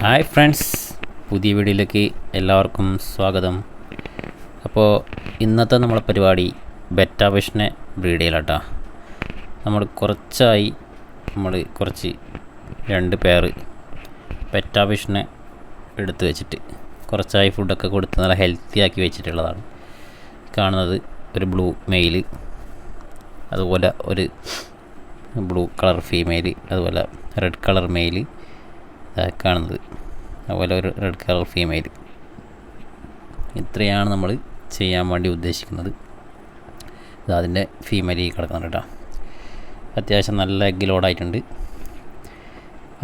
Hi friends, പുതിയ വീഡിയോയിലേക്ക് എല്ലാവർക്കും സ്വാഗതം. അപ്പോൾ ഇന്നത്തെ നമ്മളെ പരിപാടി ബെറ്റ ഫിഷിനെ ബ്രീഡ് ചെയ്യലാട്ടോ. നമ്മൾ കുറച്ച് രണ്ട് പെയർ ബെറ്റ ഫിഷിനെ എടുത്ത് വെച്ചിട്ട് കുറച്ചായി ഫുഡൊക്കെ കൊടുത്ത് നല്ല ഹെൽത്തി ആക്കി വെച്ചിട്ടുള്ളതാണ്. കാണുന്നത് ഒരു ബ്ലൂ മെയിൽ, അതുപോലെ ഒരു ബ്ലൂ കളർ ഫീമെയിൽ, അതുപോലെ റെഡ് കളർ മെയിൽ കാണുന്നത്, അതുപോലെ ഒരു റെഡ് കളർ ഫീമെയിൽ. ഇത്രയാണ് നമ്മൾ ചെയ്യാൻ വേണ്ടി ഉദ്ദേശിക്കുന്നത്. അതിൻ്റെ ഫീമെയിൽ കിടക്കുന്നുണ്ട് കേട്ടോ. അത്യാവശ്യം നല്ല എഗ്ഗ് ലോഡായിട്ടുണ്ട്.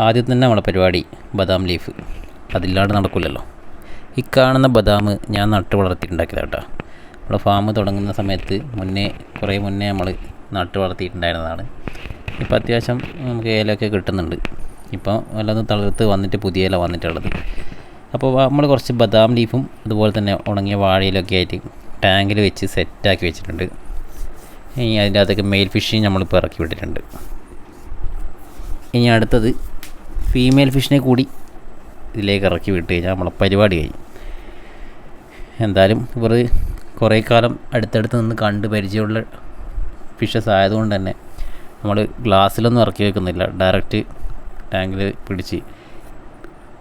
ആദ്യം തന്നെ നമ്മളെ പരിപാടി ബദാം ലീഫ്, അതില്ലാണ്ട് നടക്കില്ലല്ലോ. ഈ കാണുന്ന ബദാം ഞാൻ നട്ട് വളർത്തിയിട്ടുണ്ടാക്കിയതാണ് കേട്ടോ. നമ്മുടെ ഫാം തുടങ്ങുന്ന സമയത്ത് കുറേ മുന്നേ നമ്മൾ നട്ട് വളർത്തിയിട്ടുണ്ടായിരുന്നതാണ്. ഇപ്പോൾ അത്യാവശ്യം നമുക്ക് ഏലമൊക്കെ കിട്ടുന്നുണ്ട്. ഇപ്പോൾ വല്ലതും തളിർത്ത് വന്നിട്ട് പുതിയ ഇല വന്നിട്ടുള്ളത്. അപ്പോൾ നമ്മൾ കുറച്ച് ബദാം ലീഫും അതുപോലെ തന്നെ ഉണങ്ങിയ വാഴയിലൊക്കെ ആയിട്ട് ടാങ്കിൽ വെച്ച് സെറ്റാക്കി വെച്ചിട്ടുണ്ട്. ഇനി അതിൻ്റെ അകത്തൊക്കെ മെയിൽ ഫിഷിനെ നമ്മളിപ്പോൾ ഇറക്കി വിട്ടിട്ടുണ്ട്. ഇനി അടുത്തത് ഫീമെയിൽ ഫിഷിനെ കൂടി ഇതിലേക്ക് ഇറക്കി വിട്ട് കഴിഞ്ഞാൽ നമ്മളെ പരിപാടി കഴിയും. എന്തായാലും ഇവർ കുറേ കാലം അടുത്തടുത്ത് നിന്ന് കണ്ട് പരിചയമുള്ള ഫിഷസ് ആയതുകൊണ്ട് തന്നെ നമ്മൾ ഗ്ലാസ്സിലൊന്നും ഇറക്കി വെക്കുന്നില്ല, ഡയറക്റ്റ് ടാങ്കിൽ പിടിച്ച്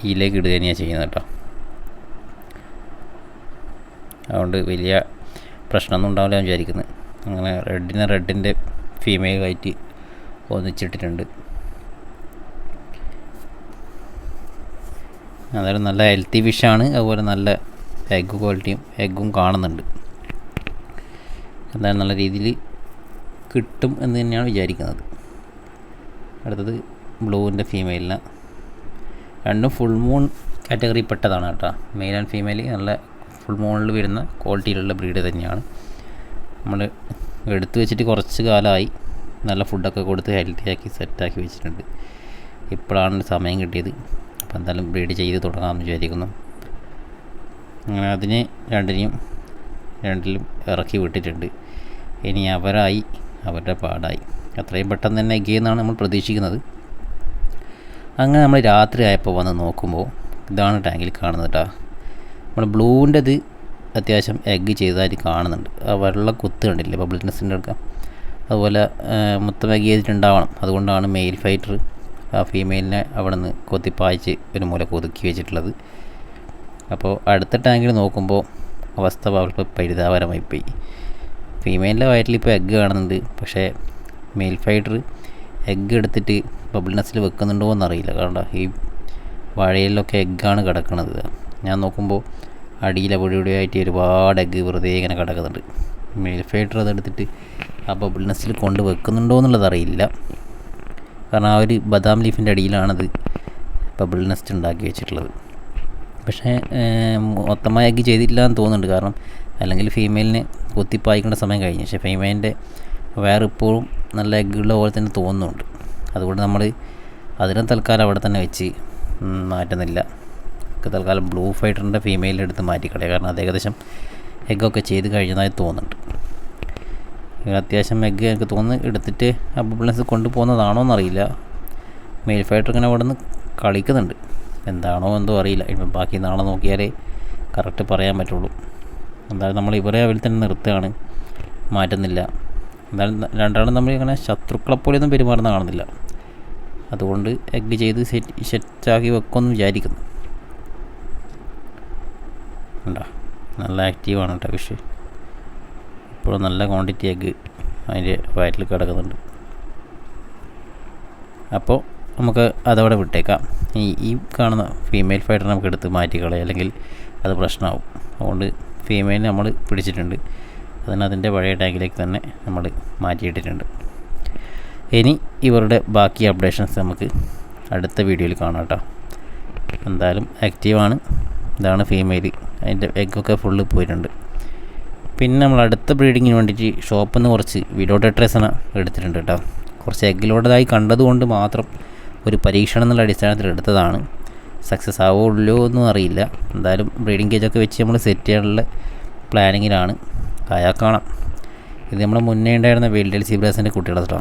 ഇതിലേക്ക് ഇടുക തന്നെയാണ് ചെയ്യുന്നത് കേട്ടോ. അതുകൊണ്ട് വലിയ പ്രശ്നമൊന്നും ഉണ്ടാവില്ല എന്ന് വിചാരിക്കുന്നത്. അങ്ങനെ റെഡിൻ്റെ ഫീമെയിലുമായിട്ട് ഒന്നിച്ചിട്ടിട്ടുണ്ട്. അതായത് നല്ല ഹെൽത്തി ഫിഷാണ്, അതുപോലെ നല്ല എഗ്ഗ് ക്വാളിറ്റിയും എഗ്ഗും കാണുന്നുണ്ട്. എന്തായാലും നല്ല രീതിയിൽ കിട്ടും എന്ന് തന്നെയാണ് വിചാരിക്കുന്നത്. അടുത്തത് ബ്ലൂവിൻ്റെ ഫീമെയിലിന്, രണ്ടും ഫുൾ മൂൺ കാറ്റഗറി പെട്ടതാണ് കേട്ടോ. മെയിൽ ആൻഡ് ഫീമെയിൽ നല്ല ഫുൾ മൂണിൽ വരുന്ന ക്വാളിറ്റിയിലുള്ള ബ്രീഡ് തന്നെയാണ്. നമ്മൾ എടുത്തു വെച്ചിട്ട് കുറച്ച് കാലമായി, നല്ല ഫുഡൊക്കെ കൊടുത്ത് ഹെൽത്തിയാക്കി സെറ്റാക്കി വെച്ചിട്ടുണ്ട്. ഇപ്പോഴാണ് സമയം കിട്ടിയത്. അപ്പോൾ എന്തായാലും ബ്രീഡ് ചെയ്ത് തുടങ്ങാമെന്ന് വിചാരിക്കുന്നു. അങ്ങനെ അതിനെ രണ്ടിലും ഇറക്കി വിട്ടിട്ടുണ്ട്. ഇനി അവരുടെ പാടായി. അത്രയും പെട്ടെന്ന് തന്നെ എഗ്ഗ് ചെയ്യുന്നതാണ് നമ്മൾ പ്രതീക്ഷിക്കുന്നത്. അങ്ങനെ നമ്മൾ രാത്രി ആയപ്പോൾ വന്ന് നോക്കുമ്പോൾ ഇതാണ് ടാങ്കിൽ കാണുന്നത് കേട്ടോ. നമ്മൾ ബ്ലൂവിൻ്റെത് അത്യാവശ്യം എഗ്ഗ് ചെയ്തതായിട്ട് കാണുന്നുണ്ട്. ആ വെള്ള കുത്ത് കണ്ടില്ലേ, ബബിൾ നെസ്സിൻ്റെ എടുക്കാം. അതുപോലെ മൊത്തം എഗ്ഗ് ചെയ്തിട്ടുണ്ടാവണം. അതുകൊണ്ടാണ് മെയിൽ ഫൈറ്റർ ആ ഫീമെയിലിനെ അവിടെ നിന്ന് കൊത്തിപ്പായിച്ച് ഒരു മൂല കൊതുക്കി വെച്ചിട്ടുള്ളത്. അപ്പോൾ അടുത്ത ടാങ്കിൽ നോക്കുമ്പോൾ അവസ്ഥ വളരെ പരിതാപകരമായി പോയി. ഫീമെയിലിൻ്റെ വയറ്റിൽ ഇപ്പോൾ എഗ്ഗ് കാണുന്നുണ്ട്, പക്ഷേ മെയിൽ ഫൈറ്റർ എഗ്ഗ് എടുത്തിട്ട് ബബിൾ നെസ്സിൽ വെക്കുന്നുണ്ടോ എന്നറിയില്ല. കാരണം ഈ വാഴയിലൊക്കെ എഗ്ഗാണ് കിടക്കുന്നത്. ഞാൻ നോക്കുമ്പോൾ അടിയിലെ പൊടിയായിട്ട് ഒരുപാട് എഗ്ഗ് വെറുതെ ഇങ്ങനെ കിടക്കുന്നുണ്ട്. മെയിൽ ഫൈറ്റർ അതെടുത്തിട്ട് ആ ബബിൾ നെസ്സിൽ കൊണ്ട് വെക്കുന്നുണ്ടോ എന്നുള്ളത് അറിയില്ല. കാരണം ആ ഒരു ബദാം ലീഫിൻ്റെ അടിയിലാണത് ബബിൾ നെസ്റ്റ് ഉണ്ടാക്കി വെച്ചിട്ടുള്ളത്. പക്ഷേ മൊത്തമായി എഗ്ഗ് ചെയ്തില്ല എന്ന് തോന്നുന്നുണ്ട്. കാരണം അല്ലെങ്കിൽ ഫീമെയിലിന് കൊത്തിപ്പായിക്കേണ്ട സമയം കഴിഞ്ഞു. പക്ഷേ ഫീമെയിലിൻ്റെ വേറെ ഇപ്പോഴും നല്ല എഗ്ഗുള്ള പോലെ തന്നെ തോന്നുന്നുണ്ട്. അതുകൊണ്ട് നമ്മൾ അതിനെ തൽക്കാലം അവിടെ തന്നെ വെച്ച് മാറ്റുന്നില്ല. തൽക്കാലം ബ്ലൂ ഫൈറ്ററിൻ്റെ ഫീമെയിലിൻ്റെ അടുത്ത് മാറ്റിക്കളയുക. കാരണം അത് ഏകദേശം എഗ്ഗൊക്കെ ചെയ്ത് കഴിഞ്ഞതായി തോന്നുന്നുണ്ട്. അത്യാവശ്യം എഗ്ഗ് എനിക്ക് തോന്നുന്നു എടുത്തിട്ട് ആ ബബിൾനെസ് കൊണ്ടുപോകുന്നതാണോ എന്നറിയില്ല. മെയിൽ ഫൈറ്റർ ഇങ്ങനെ അവിടെ നിന്ന് കളിക്കുന്നുണ്ട്. എന്താണോ എന്തോ അറിയില്ല. ഇപ്പം ബാക്കി നാളെ നോക്കിയാലേ കറക്റ്റ് പറയാൻ പറ്റുള്ളൂ. എന്തായാലും നമ്മൾ ഇവരെ അതിൽ തന്നെ നിർത്തുകയാണ്, മാറ്റുന്നില്ല. എന്തായാലും രണ്ടാളും നമ്മൾ ഇങ്ങനെ ശത്രുക്കളെപ്പോലെയൊന്നും പെരുമാറുന്ന കാണുന്നില്ല. അതുകൊണ്ട് എഗ്ഗ് ചെയ്ത് സെറ്റാക്കി വെക്കുമെന്ന് വിചാരിക്കുന്നു. ഉണ്ടോ, നല്ല ആക്റ്റീവാണ് കേട്ടോ ഫിഷ്. ഇപ്പോഴും നല്ല ക്വാണ്ടിറ്റി എഗ്ഗ് അതിൻ്റെ വയറ്റിൽ കിടക്കുന്നുണ്ട്. അപ്പോൾ നമുക്ക് അതവിടെ വിട്ടേക്കാം. ഈ കാണുന്ന ഫീമെയിൽ ഫൈറ്റർ നമുക്ക് എടുത്ത് മാറ്റിക്കളയാം, അല്ലെങ്കിൽ അത് പ്രശ്നമാവും. അതുകൊണ്ട് ഫീമെയിലിനെ നമ്മൾ പിടിച്ചിട്ടുണ്ട്. അതിൻ്റെ പഴയ ടാങ്കിലേക്ക് തന്നെ നമ്മൾ മാറ്റിയിട്ടിട്ടുണ്ട്. ഇനി ഇവരുടെ ബാക്കി അപ്ഡേഷൻസ് നമുക്ക് അടുത്ത വീഡിയോയിൽ കാണാം കേട്ടോ. എന്തായാലും ആക്റ്റീവാണ്. ഇതാണ് ഫീമെയിൽ, അതിൻ്റെ എഗ്ഗൊക്കെ ഫുള്ള് പോയിട്ടുണ്ട്. പിന്നെ നമ്മൾ അടുത്ത ബ്രീഡിങ്ങിന് വേണ്ടിയിട്ട് ഷോപ്പിൽ നിന്ന് കുറച്ച് വിഡോടെട്രേസിനെ എടുത്തിട്ടുണ്ട് കേട്ടോ. കുറച്ച് എഗ്ഗിലോടതായി കണ്ടതുകൊണ്ട് മാത്രം ഒരു പരീക്ഷണം എന്നുള്ള അടിസ്ഥാനത്തിൽ എടുത്തതാണ്. സക്സസ് ആവുമല്ലോ എന്നും അറിയില്ല. എന്തായാലും ബ്രീഡിങ് കേജൊക്കെ വെച്ച് നമ്മൾ സെറ്റ് ചെയ്യാനുള്ള പ്ലാനിങ്ങിലാണ്. കാണാം. ഇത് നമ്മൾ മുന്നേ ഉണ്ടായിരുന്ന വെൽഡൽ സീബ്രാസിൻ്റെ കുട്ടികളെ കേട്ടോ.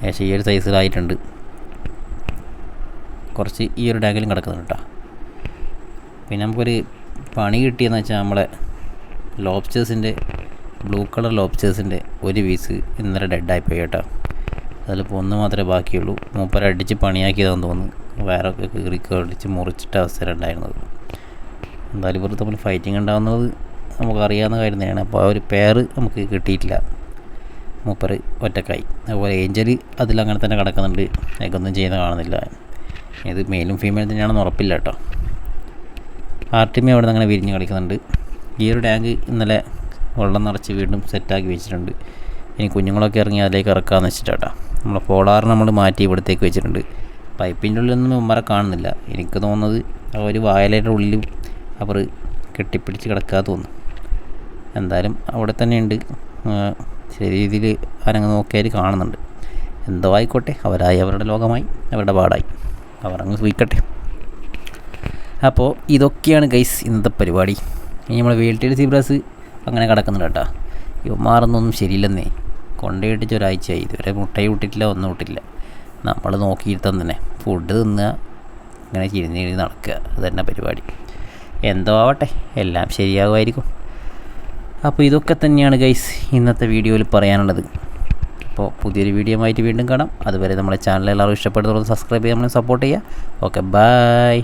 ഏകദേശം ഈ ഒരു സൈസിലായിട്ടുണ്ട്. കുറച്ച് ഈ ഒരു ടാങ്കിലും കിടക്കുന്നുണ്ട് കേട്ടോ. പിന്നെ നമുക്കൊരു പണി കിട്ടിയെന്ന് വെച്ചാൽ നമ്മളെ ലോബ്സ്റ്റേഴ്സിൻ്റെ ബ്ലൂ കളർ ലോബ്സ്റ്റേഴ്സിൻ്റെ ഒരു പീസ് ഇന്നലെ ഡെഡായിപ്പോയി കേട്ടോ. അതിലിപ്പോൾ ഒന്ന് മാത്രമേ ബാക്കിയുള്ളൂ. മൂപ്പര അടിച്ച് പണിയാക്കിയതാണെന്ന് തോന്നുന്നു. വേറൊക്കെ കീറി കടിച്ച് മുറിച്ചിട്ട അവസ്ഥയിലുണ്ടായിരുന്നത്. എന്തായാലും ഇവർ തമ്മിൽ ഫൈറ്റിംഗ് ഉണ്ടാകുന്നത് നമുക്കറിയാവുന്ന കാര്യം തന്നെയാണ്. അപ്പോൾ ആ ഒരു പെയർ നമുക്ക് കിട്ടിയിട്ടില്ല. മൂപ്പർ ഒറ്റക്കായി. അതുപോലെ ഏഞ്ചൽ അതിലങ്ങനെ തന്നെ കിടക്കുന്നുണ്ട്. എനിക്കൊന്നും ചെയ്യുന്ന കാണുന്നില്ല. ഇത് മെയിലും ഫീമെയിൽ തന്നെയാണെന്ന് ഉറപ്പില്ല കേട്ടോ. ആർട്ടിമി അവിടെ നിന്ന് അങ്ങനെ വിരിഞ്ഞ് കളിക്കുന്നുണ്ട്. ഈ ഒരു ടാങ്ക് ഇന്നലെ വെള്ളം നിറച്ച് വീണ്ടും സെറ്റാക്കി വെച്ചിട്ടുണ്ട്. ഇനി കുഞ്ഞുങ്ങളൊക്കെ ഇറങ്ങി അതിലേക്ക് ഇറക്കാമെന്ന് വെച്ചിട്ടാട്ടോ. നമ്മളെ പോളാർ നമ്മൾ മാറ്റി ഇവിടത്തേക്ക് വെച്ചിട്ടുണ്ട്. പൈപ്പിൻ്റെ ഉള്ളിലൊന്നും ഉമ്മരെ കാണുന്നില്ല. എനിക്ക് തോന്നുന്നത് ആ ഒരു വായലയുടെ ഉള്ളിൽ അവർ കെട്ടിപ്പിടിച്ച് കിടക്കാതെ തോന്നുന്നു. എന്തായാലും അവിടെ തന്നെയുണ്ട്. ശരി രീതിയിൽ ആരങ്ങ് നോക്കിയാൽ കാണുന്നുണ്ട്. എന്തോ ആയിക്കോട്ടെ, അവരായി അവരുടെ ലോകമായി, അവരുടെ പാടായി, അവരങ്ങ് സൂയിക്കട്ടെ. അപ്പോൾ ഇതൊക്കെയാണ് ഗൈസ് ഇന്നത്തെ പരിപാടി. ഇനി നമ്മൾ വേൾഡ് സീബ്രാസ് അങ്ങനെ കിടക്കുന്നുണ്ട് കേട്ടോ. ഇവന്മാറൊന്നും ശരിയില്ലെന്നേ. കൊണ്ടയിട്ടിച്ച് ഒരാഴ്ചയായി, ഇതുവരെ മുട്ടയും വിട്ടിട്ടില്ല, ഒന്നും വിട്ടില്ല. നമ്മൾ നോക്കിയിരുത്താൻ തന്നെ ഫുഡ് തിന്നുക, ഇങ്ങനെ ചിരിഞ്ഞ് നടക്കുക, അത് തന്നെ പരിപാടി. എന്തോ ആവട്ടെ, എല്ലാം ശരിയാകുമായിരിക്കും. അപ്പോൾ ഇതൊക്കെ തന്നെയാണ് ഗൈസ് ഇന്നത്തെ വീഡിയോയിൽ പറയാനുള്ളത്. അപ്പോൾ പുതിയൊരു വീഡിയോ ആയിട്ട് വീണ്ടും കാണാം. അതുവരെ നമ്മളെ ചാനൽ എല്ലാവരും ഇഷ്ടപ്പെടുന്നവരൊന്ന് സബ്സ്ക്രൈബ് ചെയ്ത് നമ്മളെ സപ്പോർട്ട് ചെയ്യുക. Okay, by.